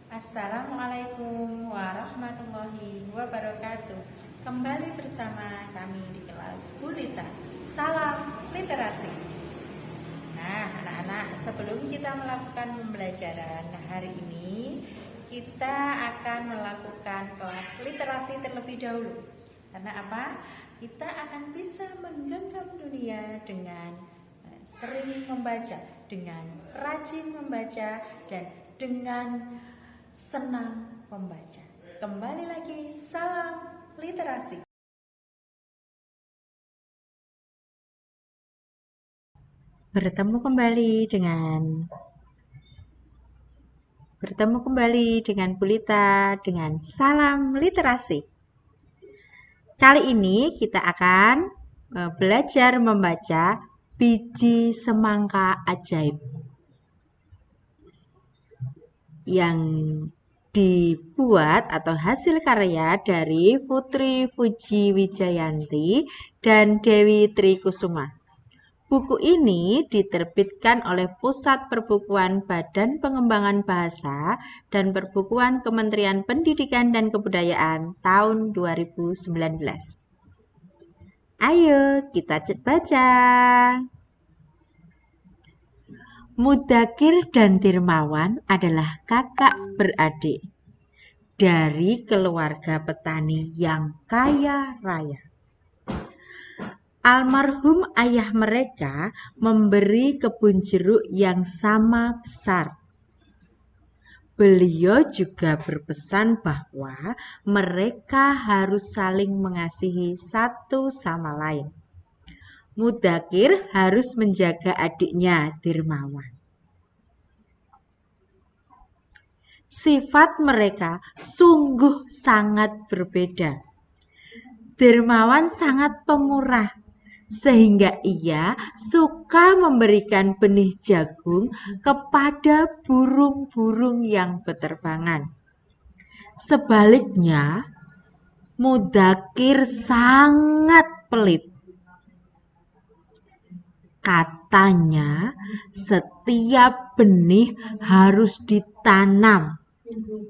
Assalamualaikum warahmatullahi wabarakatuh. Kembali bersama kami di kelas Bulita. Salam literasi. Nah, anak-anak, sebelum kita melakukan pembelajaran hari ini, kita akan melakukan kelas literasi terlebih dahulu. Karena apa? Kita akan bisa menggenggam dunia dengan sering membaca, dengan rajin membaca, dan dengan senang membaca. Kembali lagi, salam literasi. Bertemu kembali dengan Bulita dengan salam literasi. Kali ini kita akan belajar membaca Biji Semangka Ajaib yang dibuat atau hasil karya dari Putri Fuji Wijayanti dan Dewi Trikusuma. Buku ini diterbitkan oleh Pusat Perbukuan Badan Pengembangan Bahasa dan Perbukuan Kementerian Pendidikan dan Kebudayaan tahun 2019. Ayo kita baca. Mudakir dan Dirmawan adalah kakak beradik dari keluarga petani yang kaya raya. Almarhum ayah mereka memberi kebun jeruk yang sama besar. Beliau juga berpesan bahwa mereka harus saling mengasihi satu sama lain. Mudakir harus menjaga adiknya Dirmawan. Sifat mereka sungguh sangat berbeda. Dirmawan sangat pemurah, sehingga ia suka memberikan benih jagung kepada burung-burung yang berterbangan. Sebaliknya, Mudakir sangat pelit. Katanya, setiap benih harus ditanam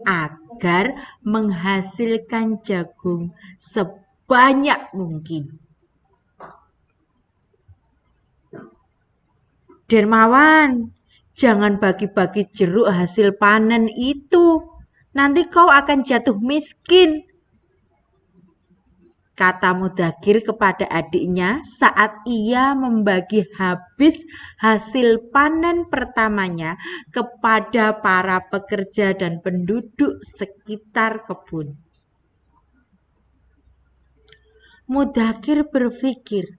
agar menghasilkan jagung sebanyak mungkin. Dirmawan, jangan bagi-bagi jeruk hasil panen itu. Nanti kau akan jatuh miskin, kata Mudakir kepada adiknya saat ia membagi habis hasil panen pertamanya kepada para pekerja dan penduduk sekitar kebun. Mudakir berpikir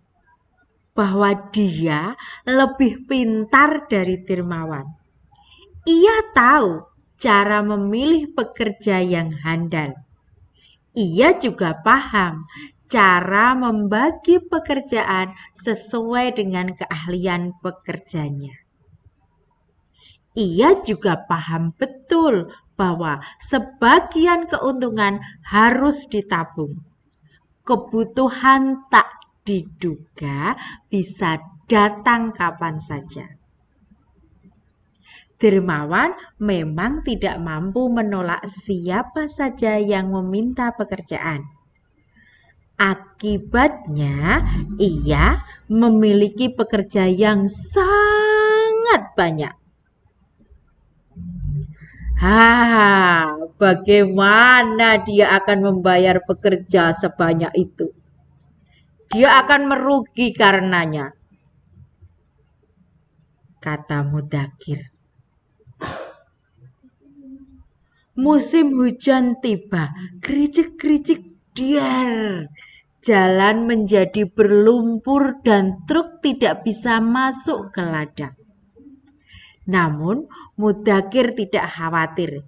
bahwa dia lebih pintar dari Dirmawan. Ia tahu cara memilih pekerja yang handal. Ia juga paham cara membagi pekerjaan sesuai dengan keahlian pekerjanya. Ia juga paham betul bahwa sebagian keuntungan harus ditabung. Kebutuhan tak diduga bisa datang kapan saja. Dirmawan memang tidak mampu menolak siapa saja yang meminta pekerjaan. Akibatnya, ia memiliki pekerja yang sangat banyak. Bagaimana dia akan membayar pekerja sebanyak itu? Dia akan merugi karenanya, kata Mudakir. Musim hujan tiba, gericik-gericik dier. Jalan menjadi berlumpur dan truk tidak bisa masuk ke ladang. Namun Mudakir tidak khawatir.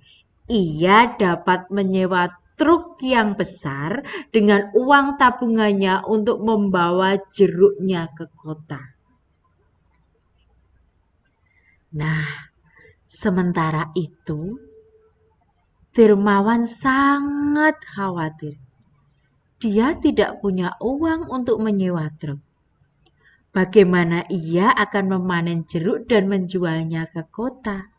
Ia dapat menyewa truk yang besar dengan uang tabungannya untuk membawa jeruknya ke kota. Nah, sementara itu, Dirmawan sangat khawatir. Dia tidak punya uang untuk menyewa truk. Bagaimana ia akan memanen jeruk dan menjualnya ke kota?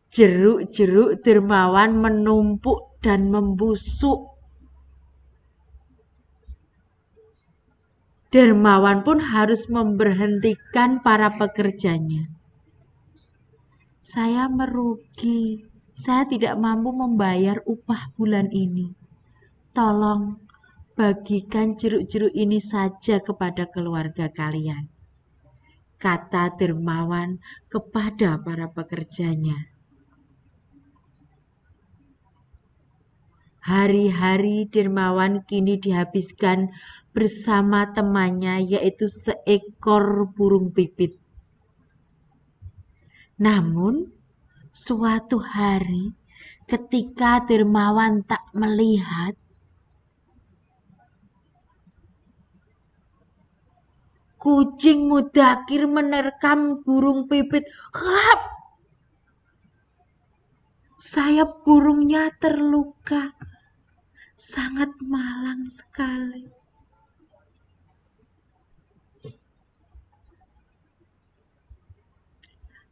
Jeruk-jeruk dermawan menumpuk dan membusuk. Dermawan pun harus memberhentikan para pekerjanya. Saya merugi. Saya tidak mampu membayar upah bulan ini. Tolong bagikan jeruk-jeruk ini saja kepada keluarga kalian, kata dermawan kepada para pekerjanya. Hari-hari dermawan kini dihabiskan bersama temannya, yaitu seekor burung pipit. Namun, suatu hari ketika dermawan tak melihat, kucing Mudakir menerkam burung pipit. Hap! Sayap burungnya terluka. Sangat malang sekali.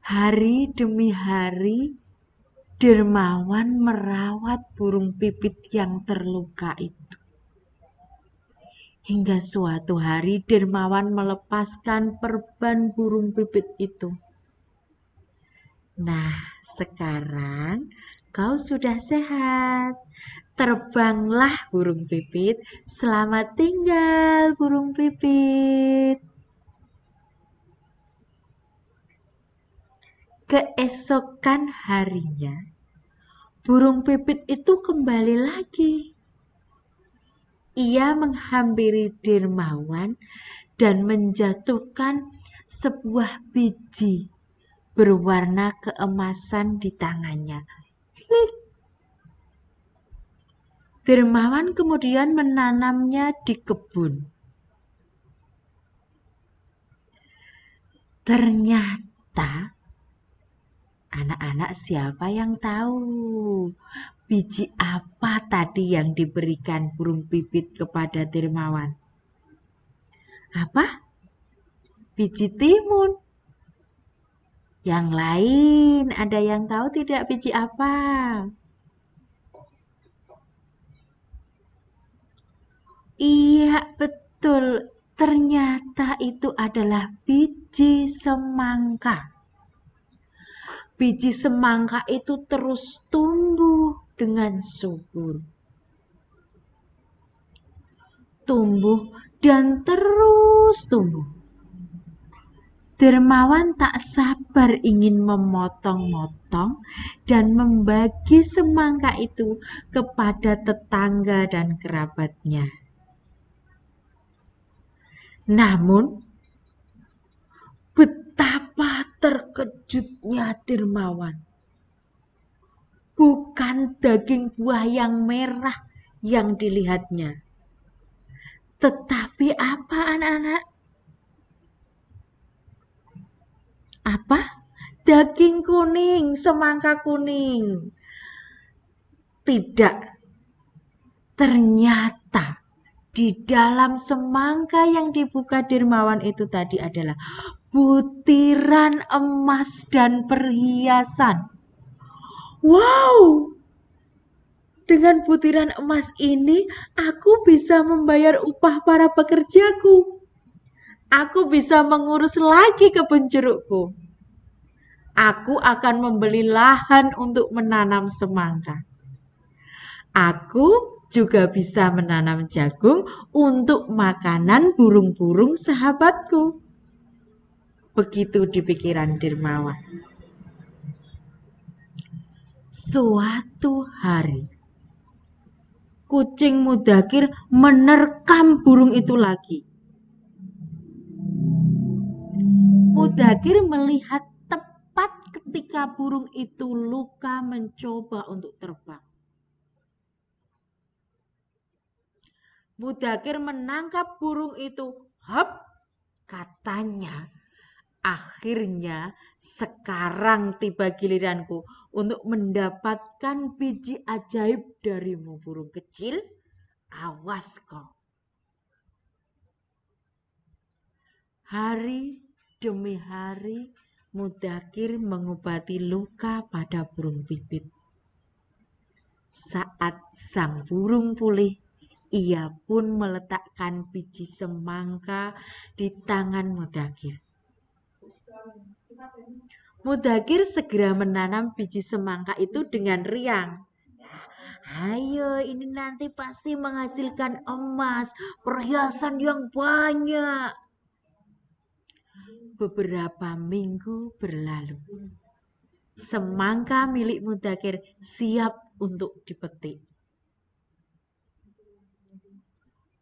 Hari demi hari, dermawan merawat burung pipit yang terluka itu. Hingga suatu hari dermawan melepaskan perban burung pipit itu. Nah, sekarang kau sudah sehat. Terbanglah burung pipit. Selamat tinggal burung pipit. Keesokan harinya, burung pipit itu kembali lagi. Ia menghampiri dermawan dan menjatuhkan sebuah biji berwarna keemasan di tangannya. Klik. Dermawan kemudian menanamnya di kebun. Ternyata, anak-anak, siapa yang tahu biji apa tadi yang diberikan burung pipit kepada dermawan? Apa? Biji timun. Yang lain ada yang tahu tidak biji apa? Iya, betul. Ternyata itu adalah biji semangka. Biji semangka itu terus tumbuh dengan subur. Tumbuh dan terus tumbuh. Dermawan tak sabar ingin memotong-motong dan membagi semangka itu kepada tetangga dan kerabatnya. Namun, betapa terkejutnya dermawan. Bukan daging buah yang merah yang dilihatnya. Tetapi apa, anak-anak? Apa? Daging kuning, semangka kuning. Tidak. Ternyata di dalam semangka yang dibuka dermawan itu tadi adalah butiran emas dan perhiasan. Wow! Dengan butiran emas ini, aku bisa membayar upah para pekerjaku. Aku bisa mengurus lagi kebun jerukku. Aku akan membeli lahan untuk menanam semangka. Aku juga bisa menanam jagung untuk makanan burung-burung sahabatku. Begitu di pikiran dermawan. Suatu hari, kucing Mudakir menerkam burung itu lagi. Mudakir melihat tepat ketika burung itu luka mencoba untuk terbang. Mudakir menangkap burung itu. Hap, katanya, akhirnya sekarang tiba giliranku untuk mendapatkan biji ajaib darimu, burung kecil. Awas kau. Hari demi hari Mudakir mengobati luka pada burung pipit. Saat sang burung pulih, ia pun meletakkan biji semangka di tangan Mudakir. Mudakir segera menanam biji semangka itu dengan riang. Ayo, ini nanti pasti menghasilkan emas, perhiasan yang banyak. Beberapa minggu berlalu. Semangka milik Mudakir siap untuk dipetik.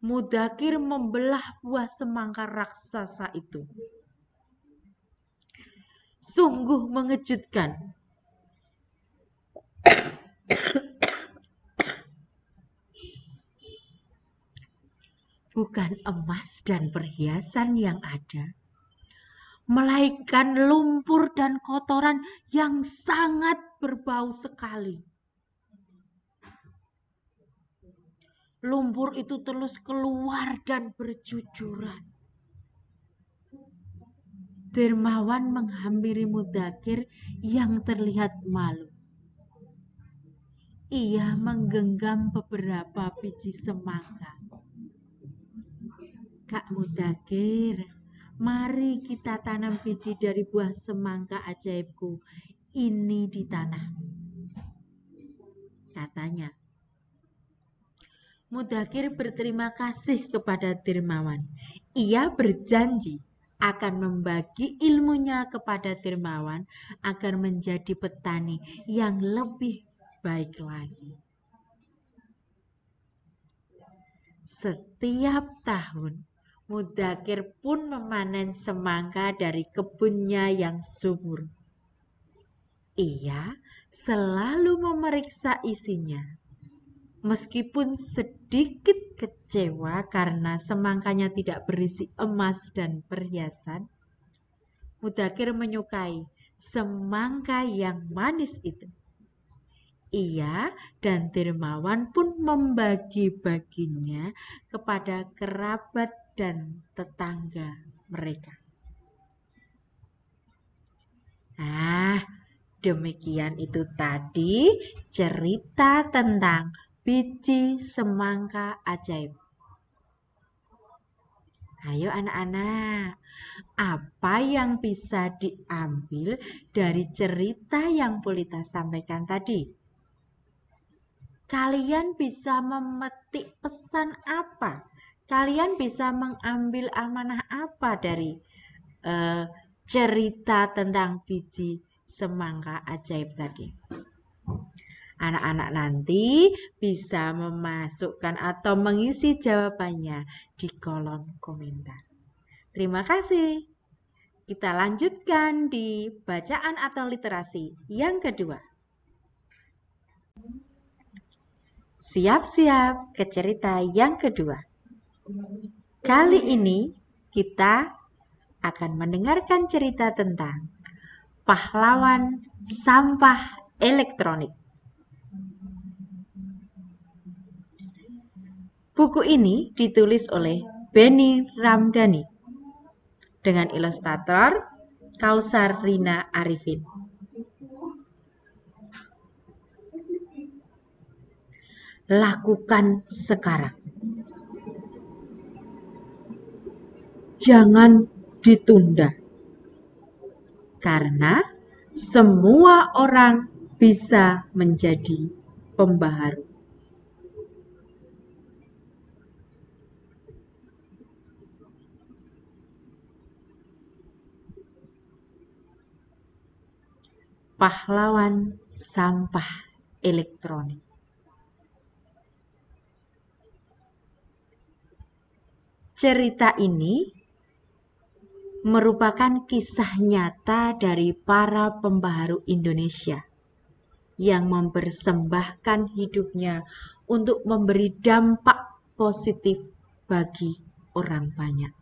Mudakir membelah buah semangka raksasa itu. Sungguh mengejutkan. Bukan emas dan perhiasan yang ada, melainkan lumpur dan kotoran yang sangat berbau sekali. Lumpur itu terus keluar dan bercucuran. Dermawan menghampiri Mudakir yang terlihat malu. Ia menggenggam beberapa biji semangka. Kak Mudakir, mari kita tanam biji dari buah semangka ajaibku ini di tanah, katanya. Mudakir berterima kasih kepada Dermawan. Ia berjanji akan membagi ilmunya kepada Dermawan agar menjadi petani yang lebih baik lagi. Setiap tahun, Mudakir pun memanen semangka dari kebunnya yang subur. Ia selalu memeriksa isinya. Meskipun sedikit kecewa karena semangkanya tidak berisi emas dan perhiasan, Mudakir menyukai semangka yang manis itu. Ia dan Dermawan pun membagi-baginya kepada kerabat dan tetangga mereka. Demikian itu tadi cerita tentang biji semangka ajaib. Ayo anak-anak, apa yang bisa diambil dari cerita yang Pulita sampaikan tadi? Kalian bisa memetik pesan apa? Kalian bisa mengambil amanah apa dari cerita tentang biji semangka ajaib tadi? Anak-anak nanti bisa memasukkan atau mengisi jawabannya di kolom komentar. Terima kasih. Kita lanjutkan di bacaan atau literasi yang kedua. Siap-siap ke cerita yang kedua. Kali ini kita akan mendengarkan cerita tentang pahlawan sampah elektronik. Buku ini ditulis oleh Benny Ramdhani dengan ilustrator Kausar Rina Arifin. Lakukan sekarang. Jangan ditunda. Karena semua orang bisa menjadi pembaharu. Pahlawan sampah elektronik. Cerita ini merupakan kisah nyata dari para pembaharu Indonesia yang mempersembahkan hidupnya untuk memberi dampak positif bagi orang banyak.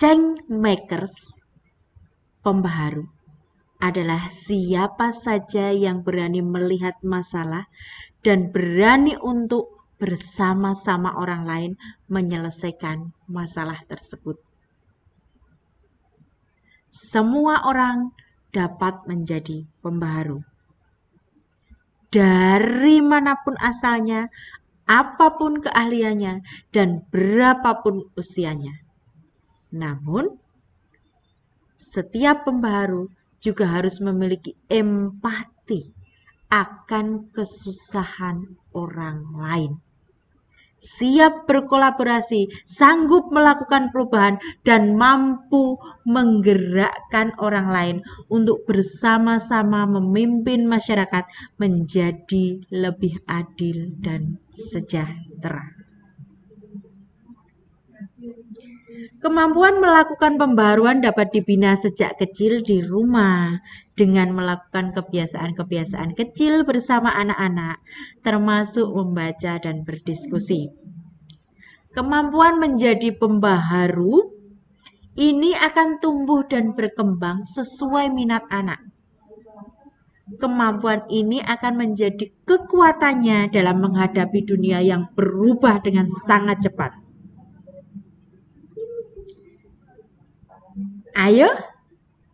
Changemakers, pembaharu, adalah siapa saja yang berani melihat masalah dan berani untuk bersama-sama orang lain menyelesaikan masalah tersebut. semua orang dapat menjadi pembaharu. Dari manapun asalnya, apapun keahliannya, dan berapapun usianya. Namun, setiap pembaharu juga harus memiliki empati akan kesusahan orang lain. Siap berkolaborasi, sanggup melakukan perubahan, dan mampu menggerakkan orang lain untuk bersama-sama memimpin masyarakat menjadi lebih adil dan sejahtera. Kemampuan melakukan pembaharuan dapat dibina sejak kecil di rumah dengan melakukan kebiasaan-kebiasaan kecil bersama anak-anak, termasuk membaca dan berdiskusi. Kemampuan menjadi pembaharu ini akan tumbuh dan berkembang sesuai minat anak. Kemampuan ini akan menjadi kekuatannya dalam menghadapi dunia yang berubah dengan sangat cepat. Ayo,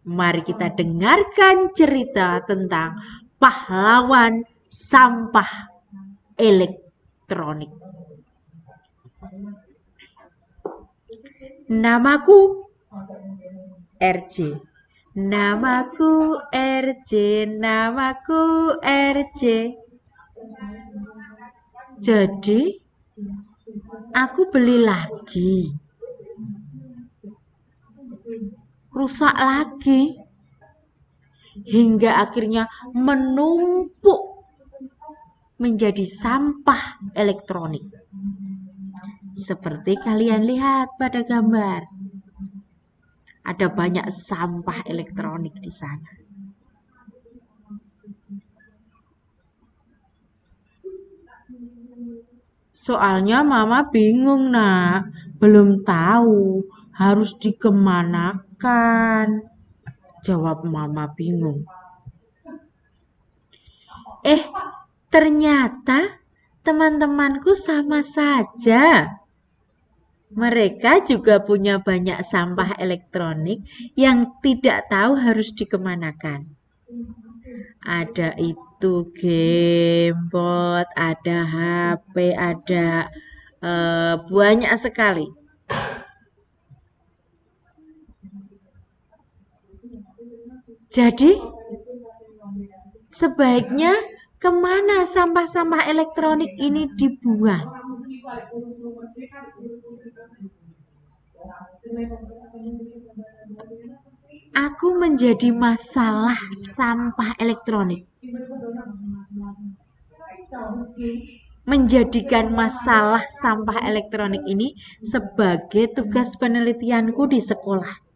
mari kita dengarkan cerita tentang pahlawan sampah elektronik. Namaku RJ. Namaku RJ, namaku RJ. Jadi, aku beli lagi. Rusak lagi. Hingga akhirnya menumpuk menjadi sampah elektronik. Seperti kalian lihat pada gambar. Ada banyak sampah elektronik di sana. Soalnya Mama bingung, Nak. Belum tahu harus dikemanakan. Jawab Mama bingung. Ternyata teman-temanku sama saja. Mereka juga punya banyak sampah elektronik yang tidak tahu harus dikemanakan. Ada itu gamebot, ada HP, ada banyak sekali. Jadi, sebaiknya kemana sampah-sampah elektronik ini dibuang? Aku menjadi masalah sampah elektronik. Menjadikan masalah sampah elektronik ini sebagai tugas penelitianku di sekolah.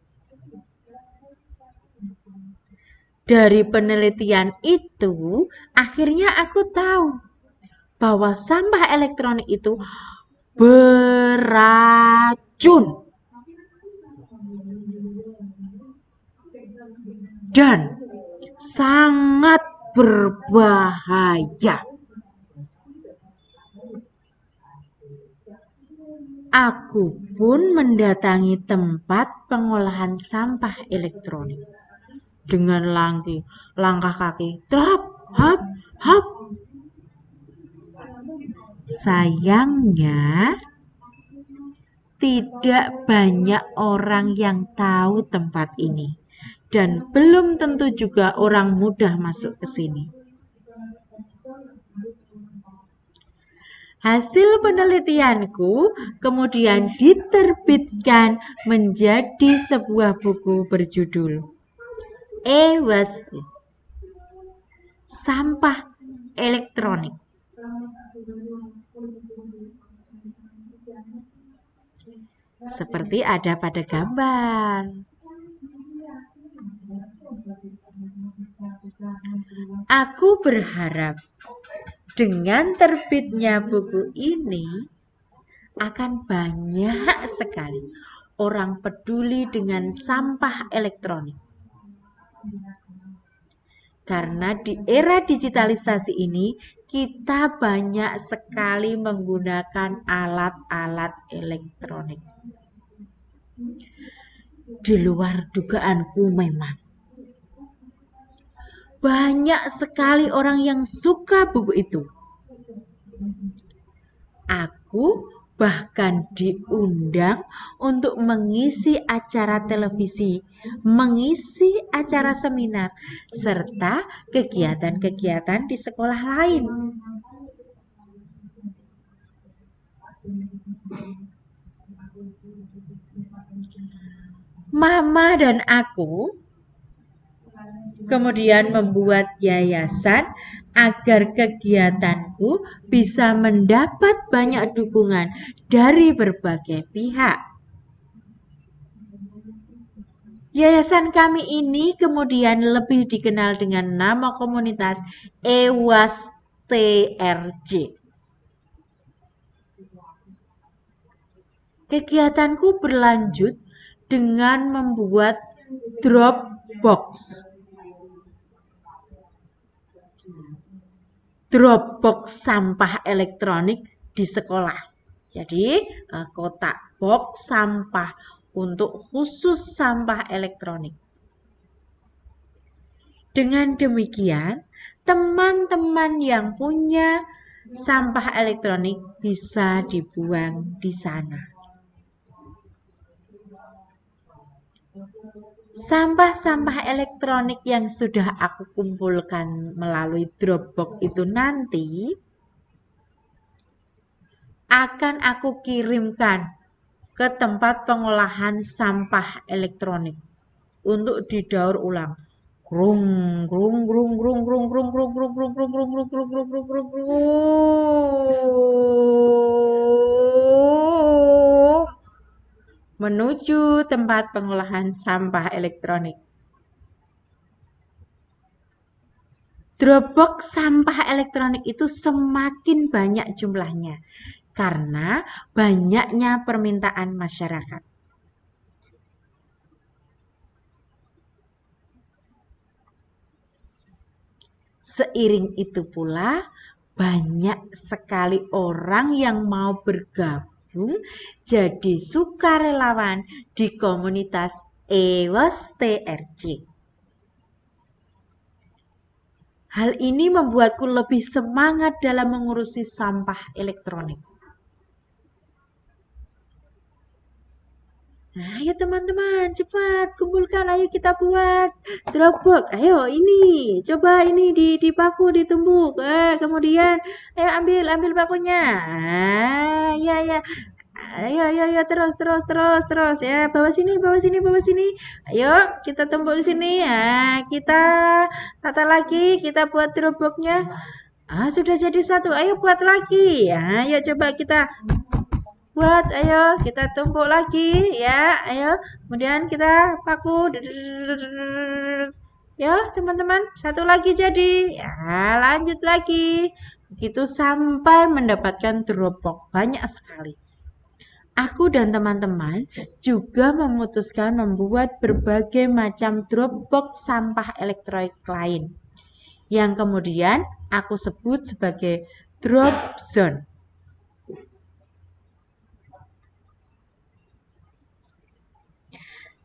Dari penelitian itu, akhirnya aku tahu bahwa sampah elektronik itu beracun dan sangat berbahaya. Aku pun mendatangi tempat pengolahan sampah elektronik dengan langkah kaki trap, hop, hop. Sayangnya, tidak banyak orang yang tahu tempat ini dan belum tentu juga orang mudah masuk ke sini. Hasil penelitianku kemudian diterbitkan menjadi sebuah buku berjudul E-Waste, Sampah Elektronik. Seperti ada pada gambar. Aku berharap dengan terbitnya buku ini akan banyak sekali orang peduli dengan sampah elektronik. Karena di era digitalisasi ini kita banyak sekali menggunakan alat-alat elektronik. Di luar dugaanku memang. Banyak sekali orang yang suka buku itu. Aku bahkan diundang untuk mengisi acara televisi, mengisi acara seminar, serta kegiatan-kegiatan di sekolah lain. Mama dan aku kemudian membuat yayasan agar kegiatanku bisa mendapat banyak dukungan dari berbagai pihak. Yayasan kami ini kemudian lebih dikenal dengan nama komunitas EWAS TRC. Kegiatanku berlanjut dengan membuat Dropbox. Dropbox sampah elektronik di sekolah. Jadi kotak box sampah untuk khusus sampah elektronik. Dengan demikian, teman-teman yang punya sampah elektronik bisa dibuang di sana. Sampah-sampah elektronik yang sudah aku kumpulkan melalui Dropbox itu nanti akan aku kirimkan ke tempat pengolahan sampah elektronik untuk didaur ulang. Grung grung grung grung grung grung grung grung grung grung grung grung grung grung grung grung grung. Menuju tempat pengolahan sampah elektronik. Dropbox sampah elektronik itu semakin banyak jumlahnya karena banyaknya permintaan masyarakat. Seiring itu pula, banyak sekali orang yang mau bergabung jadi sukarelawan di komunitas EWAS TRC. Hal ini membuatku lebih semangat dalam mengurusi sampah elektronik. Nah, ayo teman-teman, cepat kumpulkan, ayo kita buat Dropbox. Ayo ini, coba ini dipaku, ditumbuk. Kemudian, ayo ambil pakunya. Ya. Ayo, terus ya. Bawa sini. Ayo, kita tumbuk di sini ya. Kita tata lagi, kita buat Dropbox-nya. Sudah jadi satu. Ayo buat lagi. Ayo coba kita buat, ayo kita tumpuk lagi ya, ayo kemudian kita paku ya teman-teman, satu lagi jadi ya, lanjut lagi begitu sampai mendapatkan Dropbox banyak sekali. Aku dan teman-teman juga memutuskan membuat berbagai macam Dropbox sampah elektronik lain yang kemudian aku sebut sebagai Drop Zone.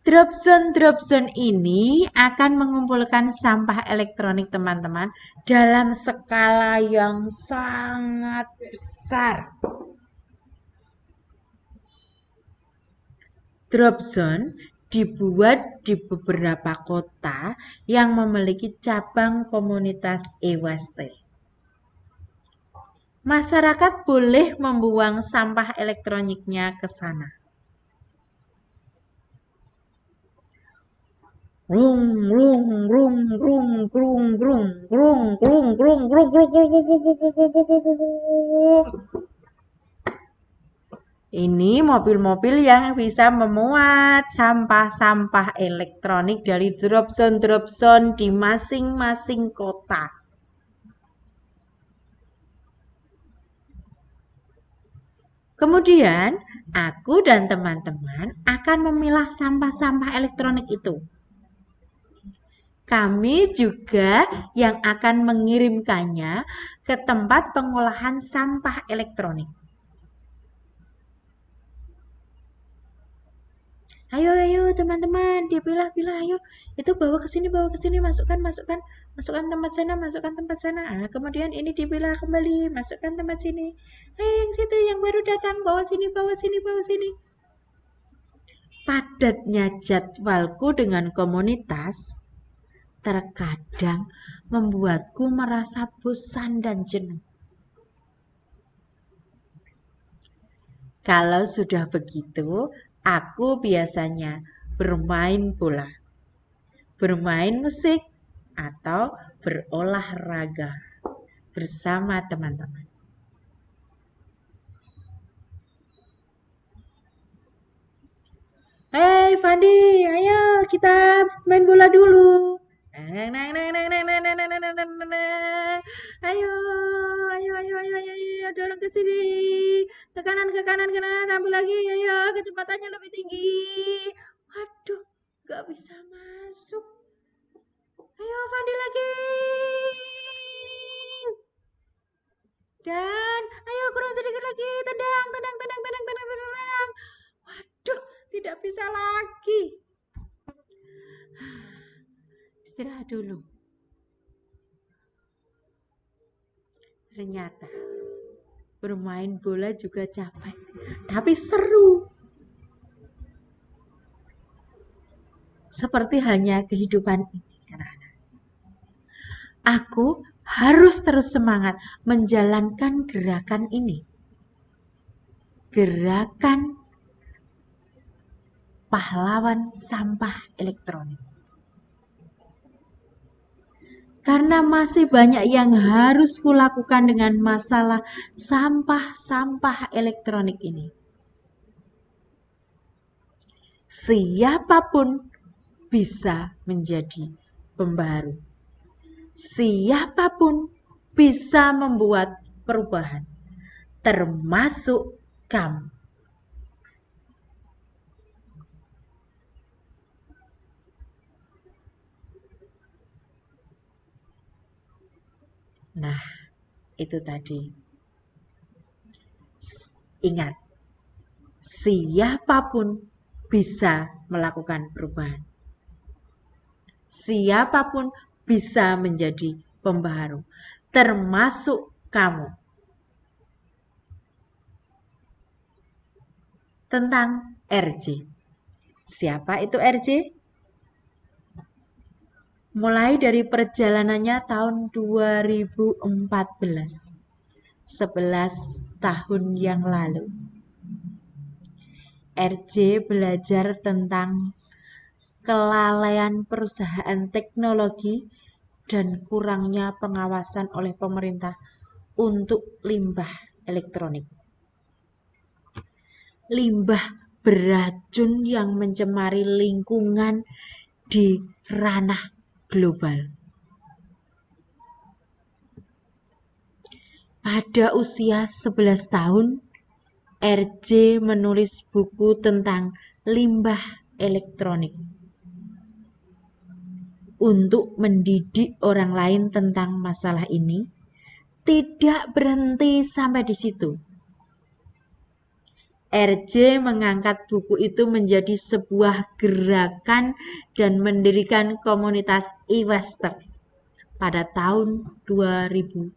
Drop zone ini akan mengumpulkan sampah elektronik teman-teman dalam skala yang sangat besar. Drop zone dibuat di beberapa kota yang memiliki cabang komunitas EWAST. Masyarakat boleh membuang sampah elektroniknya ke sana. Ini mobil-mobil yang bisa memuat sampah-sampah elektronik dari drop zone di masing-masing kota. Kemudian, aku dan teman-teman akan memilah sampah-sampah elektronik itu. Kami juga yang akan mengirimkannya ke tempat pengolahan sampah elektronik. Ayo teman-teman, dipilah-pilah, ayo. Itu bawa ke sini, masukkan tempat sana. Nah, kemudian ini dipilah kembali, masukkan tempat sini. Yang situ yang baru datang, bawa sini. Padatnya jadwalku dengan komunitas terkadang membuatku merasa bosan dan jenuh. Kalau sudah begitu, aku biasanya bermain bola, bermain musik, atau berolahraga bersama teman-teman. Hei Fandi, ayo kita main bola dulu. Ayo, dorong ke sini. Ke kanan, tambah lagi. Ayo, kecepatannya lebih tinggi. Waduh, gak bisa masuk. Ayo, Fandi lagi. Dan, ayo kurang sedikit lagi. Tendang. Waduh, tidak bisa lagi. Istirahat dulu. Ternyata bermain bola juga capek, tapi seru. Seperti halnya kehidupan ini, anak-anak. Aku harus terus semangat menjalankan gerakan ini. Gerakan pahlawan sampah elektronik. Karena masih banyak yang harus kulakukan dengan masalah sampah-sampah elektronik ini. Siapapun bisa menjadi pembaharu. Siapapun bisa membuat perubahan, termasuk kamu. Nah, itu tadi. Ingat, siapapun bisa melakukan perubahan. Siapapun bisa menjadi pembaharu, termasuk kamu. Tentang RJ. Siapa itu RJ? Mulai dari perjalanannya tahun 2014, 11 tahun yang lalu. RJ belajar tentang kelalaian perusahaan teknologi dan kurangnya pengawasan oleh pemerintah untuk limbah elektronik. Limbah beracun yang mencemari lingkungan di ranah global. Pada usia 11 tahun, RJ menulis buku tentang limbah elektronik untuk mendidik orang lain tentang masalah ini. Tidak berhenti sampai di situ. RJ mengangkat buku itu menjadi sebuah gerakan dan mendirikan komunitas e-waster pada tahun 2016.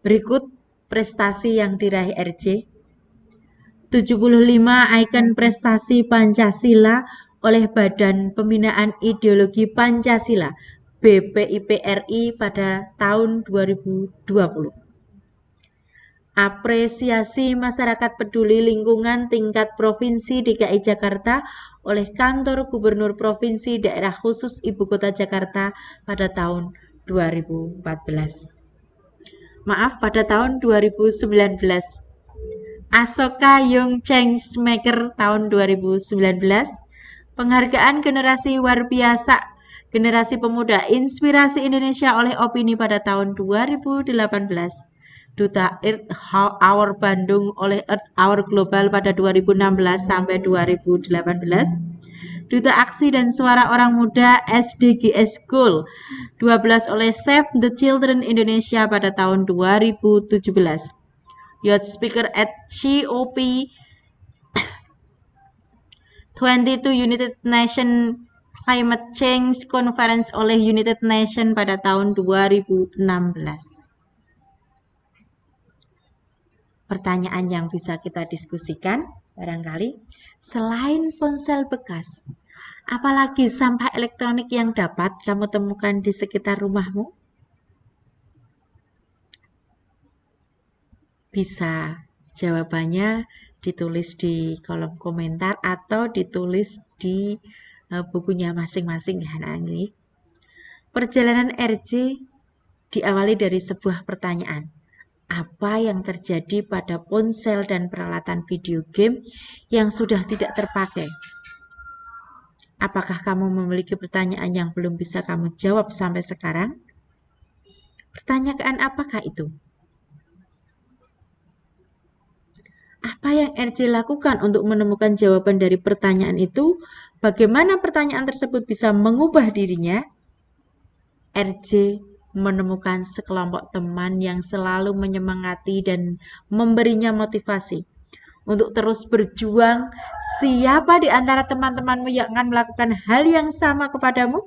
Berikut prestasi yang diraih RJ. 75 ikon prestasi Pancasila oleh Badan Pembinaan Ideologi Pancasila BPIPRI pada tahun 2020. Apresiasi masyarakat peduli lingkungan tingkat Provinsi DKI Jakarta oleh Kantor Gubernur Provinsi Daerah Khusus Ibu Kota Jakarta pada tahun 2014. Pada tahun 2019. Asoka Young Changemaker tahun 2019. Penghargaan generasi luar biasa Generasi Pemuda Inspirasi Indonesia oleh Opini pada tahun 2018. Duta Earth Hour Bandung oleh Earth Hour Global pada 2016 sampai 2018. Duta Aksi dan Suara Orang Muda SDGs Goal 12 oleh Save the Children Indonesia pada tahun 2017. youth speaker at COP 22 United Nations Climate Change Conference oleh United Nations pada tahun 2016. Pertanyaan yang bisa kita diskusikan barangkali, selain ponsel bekas, apalagi sampah elektronik yang dapat kamu temukan di sekitar rumahmu? Bisa jawabannya ditulis di kolom komentar atau ditulis di bukunya masing-masing ya anak-anak ini. Perjalanan RJ diawali dari sebuah pertanyaan. Apa yang terjadi pada ponsel dan peralatan video game yang sudah tidak terpakai? Apakah kamu memiliki pertanyaan yang belum bisa kamu jawab sampai sekarang? Pertanyaan apakah itu? Apa yang RJ lakukan untuk menemukan jawaban dari pertanyaan itu? Bagaimana pertanyaan tersebut bisa mengubah dirinya? RJ menemukan sekelompok teman yang selalu menyemangati dan memberinya motivasi untuk terus berjuang. Siapa di antara teman-temanmu yang akan melakukan hal yang sama kepadamu?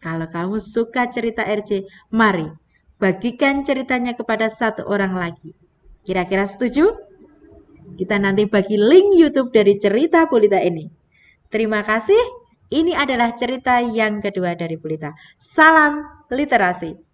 Kalau kamu suka cerita RJ, mari bagikan ceritanya kepada satu orang lagi. Kira-kira setuju? Kita nanti bagi link YouTube dari cerita Bulita ini. Terima kasih. Ini adalah cerita yang kedua dari Bulita. Salam literasi.